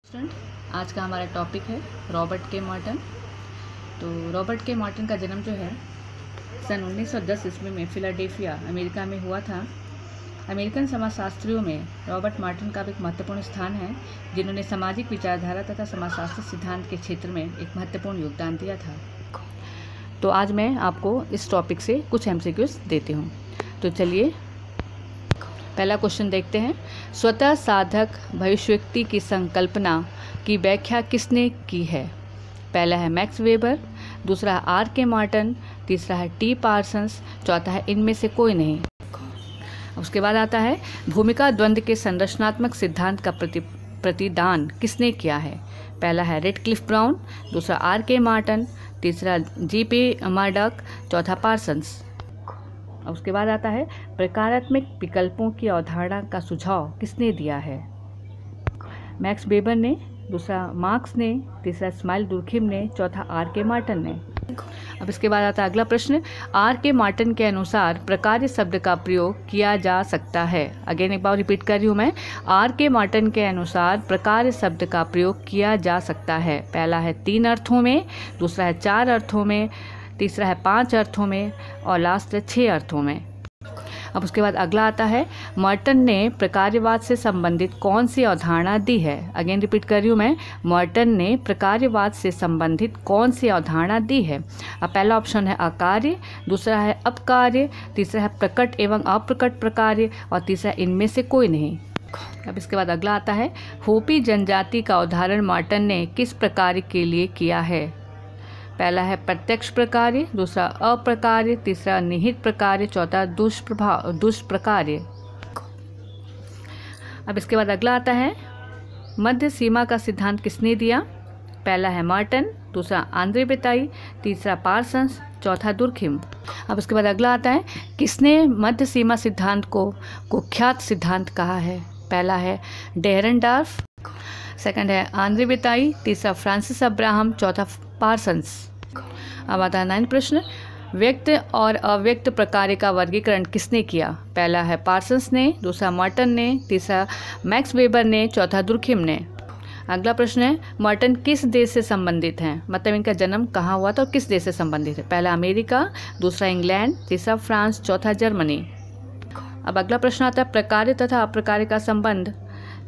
Student, आज का हमारा टॉपिक है रॉबर्ट के मॉर्टन। तो रॉबर्ट के मॉर्टन का जन्म जो है सन 1910 ईस्वी में फिलाडेल्फिया अमेरिका में हुआ था। अमेरिकन समाजशास्त्रियों में रॉबर्ट मॉर्टन का भी एक महत्वपूर्ण स्थान है, जिन्होंने सामाजिक विचारधारा तथा समाजशास्त्र सिद्धांत के क्षेत्र में एक महत्वपूर्ण योगदान दिया था। तो आज मैं आपको इस टॉपिक से कुछ एमसीक्यूज देती हूँ। तो चलिए पहला क्वेश्चन देखते हैं। स्वतः साधक भविष्योक्ति की संकल्पना की व्याख्या किसने की है? पहला है मैक्स वेबर, दूसरा है आर के मॉर्टन, तीसरा है टी पार्सन्स, चौथा है इनमें से कोई नहीं। उसके बाद आता है भूमिका द्वंद्व के संरचनात्मक सिद्धांत का प्रतिदान किसने किया है? पहला है रेडक्लिफ ब्राउन, दूसरा आर के मॉर्टन, तीसरा जी.पी. मर्डॉक, चौथा पार्सन्स। उसके बाद आता है प्रकारात्मक विकल्पों की अवधारणा का सुझाव किसने दिया है? मैक्स वेबर ने, दूसरा मार्क्स ने, तीसरा स्माइल दुर्खिम ने, चौथा आर के मॉर्टन ने। अब इसके बाद आता है अगला प्रश्न। आर के मॉर्टन के अनुसार प्रकार्य शब्द का प्रयोग किया जा सकता है। अगेन एक बार रिपीट कर रही हूँ मैं। आर के मॉर्टन के अनुसार प्रकार्य शब्द का प्रयोग किया जा सकता है। पहला है 3 अर्थों में, दूसरा है 4 अर्थों में, तीसरा है 5 अर्थों में और लास्ट है 6 अर्थों में। अब उसके बाद अगला आता है मॉर्टन ने प्रकार्यवाद से संबंधित कौन सी अवधारणा दी है? अगेन रिपीट कर रही हूँ मैं। मॉर्टन ने प्रकार्यवाद से संबंधित कौन सी अवधारणा दी है? अब पहला ऑप्शन है अकार्य, दूसरा है अपकार्य, तीसरा है प्रकट एवं अप्रकट प्रकार्य और तीसरा इनमें से कोई नहीं। अब इसके बाद अगला आता है होपी जनजाति का उदाहरण मॉर्टन ने किस प्रकार के लिए किया है? पहला है प्रत्यक्ष प्रकार्य, दूसरा अप्रकार्य, तीसरा निहित प्रकार्य, चौथा दुष्प्रकार्य। अब इसके बाद अगला आता है मध्य सीमा का सिद्धांत किसने दिया? पहला है मॉर्टन, दूसरा आंद्रे बेताई, तीसरा पार्सन्स, चौथा दुर्खिम। अब इसके बाद अगला आता है किसने मध्य सीमा सिद्धांत को कुख्यात सिद्धांत कहा है? पहला है डेहरनडॉर्फ, सेकंड है आंद्रे बेताई, तीसरा फ्रांसिस अब्राहम, चौथा पार्सन्स। अब आता है 9 प्रश्न। व्यक्त और अव्यक्त प्रकार का वर्गीकरण किसने किया? पहला है पार्सन्स ने, दूसरा मॉर्टन ने, तीसरा मैक्स वेबर ने, चौथा दुर्खिम ने। अगला प्रश्न है मॉर्टन किस देश से संबंधित हैं? मतलब इनका जन्म कहाँ हुआ था और किस देश से संबंधित है? पहला अमेरिका, दूसरा इंग्लैंड, तीसरा फ्रांस, चौथा जर्मनी। अब अगला प्रश्न आता है प्रकार्य तथा अप्रकार्य का संबंध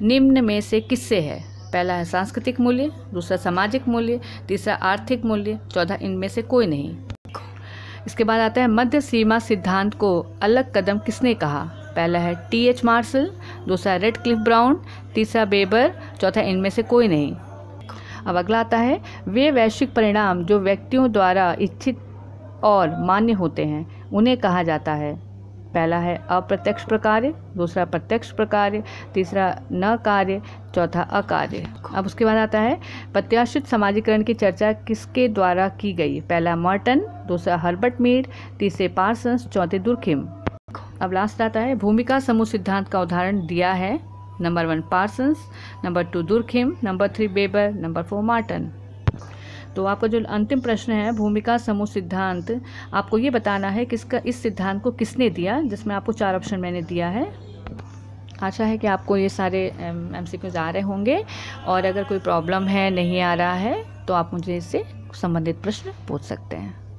निम्न में से किससे है? पहला है सांस्कृतिक मूल्य, दूसरा सामाजिक मूल्य, तीसरा आर्थिक मूल्य, चौथा इनमें से कोई नहीं। इसके बाद आता है मध्य सीमा सिद्धांत को अलग कदम किसने कहा? पहला है टी.एच. मार्शल, दूसरा रेडक्लिफ ब्राउन, तीसरा वेबर, चौथा इनमें से कोई नहीं। अब अगला आता है वे वैश्विक परिणाम जो व्यक्तियों द्वारा इच्छित और मान्य होते हैं उन्हें कहा जाता है। पहला है अप्रत्यक्ष प्रकार्य, दूसरा प्रत्यक्ष प्रकार्य, तीसरा न कार्य, चौथा अकार्य। अब उसके बाद आता है प्रत्याशित समाजीकरण की चर्चा किसके द्वारा की गई? पहला मॉर्टन, दूसरा हर्बर्ट मीड, तीसरे पार्सन्स, चौथे दुर्खिम। अब लास्ट आता है भूमिका समूह सिद्धांत का उदाहरण दिया है। Number 1 Parsons, number 2 Durkheim, number 3 Weber, number 4 Merton. तो आपका जो अंतिम प्रश्न है भूमिका समूह सिद्धांत, आपको ये बताना है कि इस सिद्धांत को किसने दिया, जिसमें आपको 4 ऑप्शन मैंने दिया है। आशा है कि आपको ये सारे एमसीक्यूज आ रहे होंगे और अगर कोई प्रॉब्लम है, नहीं आ रहा है, तो आप मुझे इससे संबंधित प्रश्न पूछ सकते हैं।